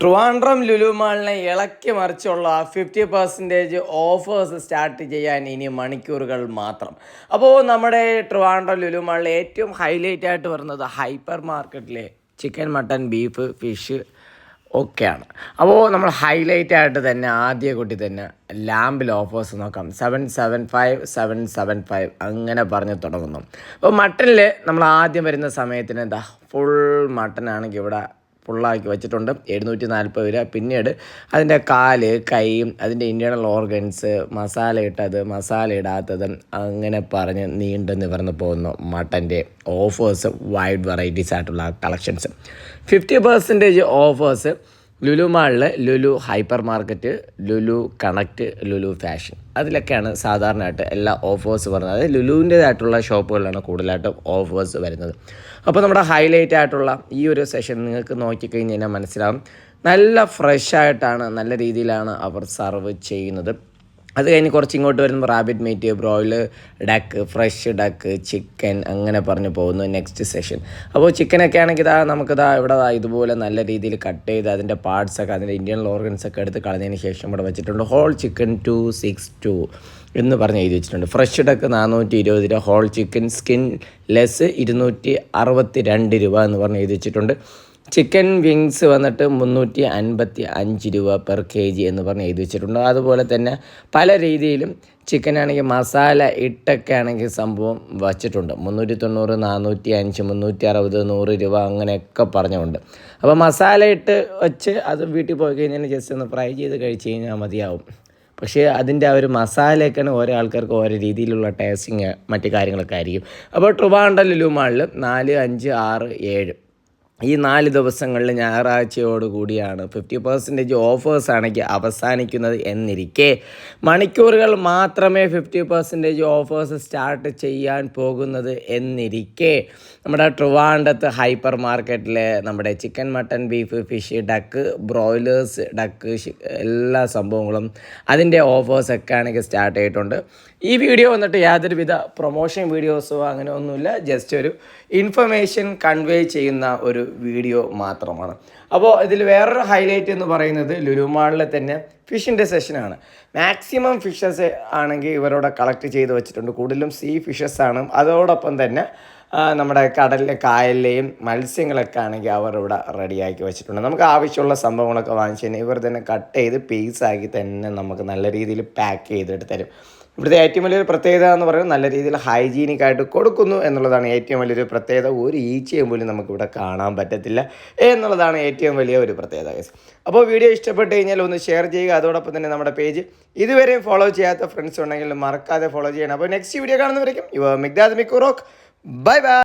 ട്രിവാൻഡ്രം ലുലു മാളിനെ ഇളക്കി മറിച്ചുള്ള 50% offers start ചെയ്യാൻ ഇനി മണിക്കൂറുകൾ മാത്രം. അപ്പോൾ നമ്മുടെ ട്രിവാൻഡ്രം ലുലു മാളിലെ ഏറ്റവും ഹൈലൈറ്റ് ആയിട്ട് വരുന്നത് ഹൈപ്പർ മാർക്കറ്റിലെ ചിക്കൻ, മട്ടൺ, ബീഫ്, ഫിഷ് ഒക്കെയാണ്. അപ്പോൾ നമ്മൾ ഹൈലൈറ്റ് ആയിട്ട് തന്നെ ആദ്യ കൂട്ടി തന്നെ ലാമ്പിൽ ഓഫേഴ്സ് നോക്കാം. 775 അങ്ങനെ പറഞ്ഞ് തുടങ്ങുന്നു. അപ്പോൾ മട്ടണിൽ നമ്മൾ ആദ്യം വരുന്ന സമയത്തിന് എന്താ ഫുൾ മട്ടനാണെങ്കിൽ ഇവിടെ ഫുള്ളാക്കി വെച്ചിട്ടുണ്ട് 740 രൂപ. പിന്നീട് അതിൻ്റെ കാല്, കൈയും, അതിൻ്റെ ഇൻറ്റേർണൽ ഓർഗൻസ്, മസാല ഇട്ടത്, മസാല ഇടാത്തത്, അങ്ങനെ പറഞ്ഞ് നീണ്ടു നിവർന്ന് പോകുന്നു മട്ടൻ്റെ ഓഫേഴ്സ്. വൈഡ് വെറൈറ്റീസ് ആയിട്ടുള്ള കളക്ഷൻസ്. 50% ഓഫേഴ്സ് ലുലു മാളിൽ, Lulu hyper market, Lulu connect, Lulu fashion, അതിലൊക്കെയാണ് സാധാരണയായിട്ട് എല്ലാ ഓഫേഴ്സ് വരുന്നത്. അതായത് ലുലുവിൻ്റേതായിട്ടുള്ള ഷോപ്പുകളിലാണ് കൂടുതലായിട്ടും ഓഫേഴ്സ് വരുന്നത്. അപ്പോൾ നമ്മുടെ ഹൈലൈറ്റ് ആയിട്ടുള്ള ഈ ഒരു സെഷൻ നിങ്ങൾക്ക് നോക്കിക്കഴിഞ്ഞ് കഴിഞ്ഞാൽ മനസ്സിലാവും, നല്ല ഫ്രഷായിട്ടാണ്, നല്ല രീതിയിലാണ് അവർ സർവ് ചെയ്യുന്നത്. അത് കഴിഞ്ഞ് കുറച്ച് ഇങ്ങോട്ട് വരുമ്പോൾ rabbit meat, broiler, duck, fresh duck, chicken, അങ്ങനെ പറഞ്ഞു പോകുന്നു നെക്സ്റ്റ് സെഷൻ. അപ്പോൾ ചിക്കനൊക്കെ ആണെങ്കിൽ നമുക്കിതാ ഇവിടെ ഇതുപോലെ നല്ല രീതിയിൽ കട്ട് ചെയ്ത് അതിൻ്റെ പാർട്സൊക്കെ, അതിൻ്റെ ഇൻറ്റേർണൽ ഓർഗൻസൊക്കെ എടുത്ത് കളഞ്ഞതിന് ശേഷം ഇവിടെ വെച്ചിട്ടുണ്ട്. ഹോൾ ചിക്കൻ 262 എന്ന് പറഞ്ഞ് എഴുതി വെച്ചിട്ടുണ്ട്. ഫ്രഷ് ഡക്ക് 420 രൂപ, ഹോൾ ചിക്കൻ സ്കിൻ ലെസ് 262 രൂപ എന്ന് പറഞ്ഞ് എഴുതി വെച്ചിട്ടുണ്ട്. ചിക്കൻ വിങ്സ് വന്നിട്ട് 355 രൂപ പെർ kg എന്ന് പറഞ്ഞ് എഴുതി വെച്ചിട്ടുണ്ട്. അതുപോലെ തന്നെ പല രീതിയിലും ചിക്കൻ ആണെങ്കിൽ മസാല ഇട്ടൊക്കെ ആണെങ്കിൽ സംഭവം വച്ചിട്ടുണ്ട്. 390, 405, 360, 100 രൂപ അങ്ങനെയൊക്കെ പറഞ്ഞുകൊണ്ട്. അപ്പോൾ മസാല ഇട്ട് വെച്ച് അത് വീട്ടിൽ പോയി കഴിഞ്ഞാൽ ജസ്റ്റ് ഒന്ന് ഫ്രൈ ചെയ്ത് കഴിച്ച് കഴിഞ്ഞാൽ മതിയാവും. പക്ഷേ അതിൻ്റെ ആ ഒരു മസാലയൊക്കെയാണ് ഓരോ ആൾക്കാർക്ക് ഓരോ രീതിയിലുള്ള ടേസ്റ്റിങ് മറ്റു കാര്യങ്ങളൊക്കെ ആയിരിക്കും. അപ്പോൾ ട്രിവാൻഡ്രം ലുലു മാളിൽ 4, 5, 6, 7 ഈ 4 ദിവസങ്ങളിൽ ഞായറാഴ്ചയോടുകൂടിയാണ് 50% ഓഫേഴ്സ് ആണെങ്കിൽ അവസാനിക്കുന്നത് എന്നിരിക്കെ മണിക്കൂറുകൾ മാത്രമേ 50% ഓഫേഴ്സ് സ്റ്റാർട്ട് ചെയ്യാൻ പോകുന്നത് എന്നിരിക്കെ നമ്മുടെ ട്രിവാൻഡ്രത്ത് ഹൈപ്പർ മാർക്കറ്റിലെ നമ്മുടെ chicken, mutton, beef, fish, duck, broilers, duck, എല്ലാ സംഭവങ്ങളും അതിൻ്റെ ഓഫേഴ്സൊക്കെ ആണെങ്കിൽ സ്റ്റാർട്ട് ചെയ്തിട്ടുണ്ട്. ഈ വീഡിയോ വന്നിട്ട് യാതൊരുവിധ പ്രൊമോഷൻ വീഡിയോസോ അങ്ങനെ ഒന്നുമില്ല, ജസ്റ്റ് ഒരു ഇൻഫർമേഷൻ കൺവേ ചെയ്യുന്ന ഒരു വീഡിയോ മാത്രമാണ്. അപ്പോൾ ഇതിൽ വേറൊരു ഹൈലൈറ്റ് എന്ന് പറയുന്നത് ലുലു മാളിലെ തന്നെ ഫിഷിൻ്റെ സെഷനാണ്. മാക്സിമം ഫിഷസ് ആണെങ്കിൽ ഇവരോട് കളക്ട് ചെയ്ത് വെച്ചിട്ടുണ്ട്. കൂടുതലും സീ ഫിഷസ് ആണ്. അതോടൊപ്പം തന്നെ നമ്മുടെ കടലിലെ കായലിലെയും മത്സ്യങ്ങളൊക്കെ ആണെങ്കിൽ അവർ ഇവിടെ റെഡിയാക്കി വെച്ചിട്ടുണ്ട്. നമുക്ക് ആവശ്യമുള്ള സംഭവങ്ങളൊക്കെ വാങ്ങിച്ചു കഴിഞ്ഞാൽ ഇവർ തന്നെ കട്ട് ചെയ്ത് പീസാക്കി തന്നെ നമുക്ക് നല്ല രീതിയിൽ പാക്ക് ചെയ്തിട്ട് തരും. ഇവിടുത്തെ ഏറ്റവും വലിയൊരു പ്രത്യേകത എന്ന് പറയുന്നത് നല്ല രീതിയിൽ ഹൈജീനിക്കായിട്ട് കൊടുക്കുന്നു എന്നുള്ളതാണ് ഏറ്റവും വലിയൊരു പ്രത്യേകത. ഒരു ഈച്ചയും പോലും നമുക്കിവിടെ കാണാൻ പറ്റത്തില്ല എന്നുള്ളതാണ് ഏറ്റവും വലിയ ഒരു പ്രത്യേകത. അപ്പോൾ വീഡിയോ ഇഷ്ടപ്പെട്ട് കഴിഞ്ഞാൽ ഒന്ന് ഷെയർ ചെയ്യുക. അതോടൊപ്പം തന്നെ നമ്മുടെ പേജ് ഇതുവരെയും ഫോളോ ചെയ്യാത്ത ഫ്രണ്ട്സ് ഉണ്ടെങ്കിൽ മറക്കാതെ ഫോളോ ചെയ്യണം. അപ്പോൾ നെക്സ്റ്റ് വീഡിയോ കാണുന്നവരേക്കും യുവർ മിഗ്ദാദ് മിക്കുറോക്ക്. Bye by.